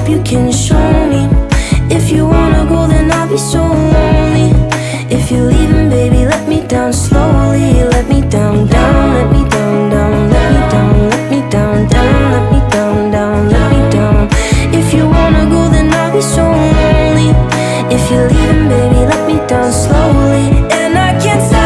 you can show me. If you wanna go, then I'll be so lonely. If you're leaving, baby, let me down slowly. Let me down, down, let me down, down, let me down, let me down, down, let me down, down, let me down. If you wanna go, then I'll be so lonely. If you're leaving, baby, let me down slowly. And I can't stop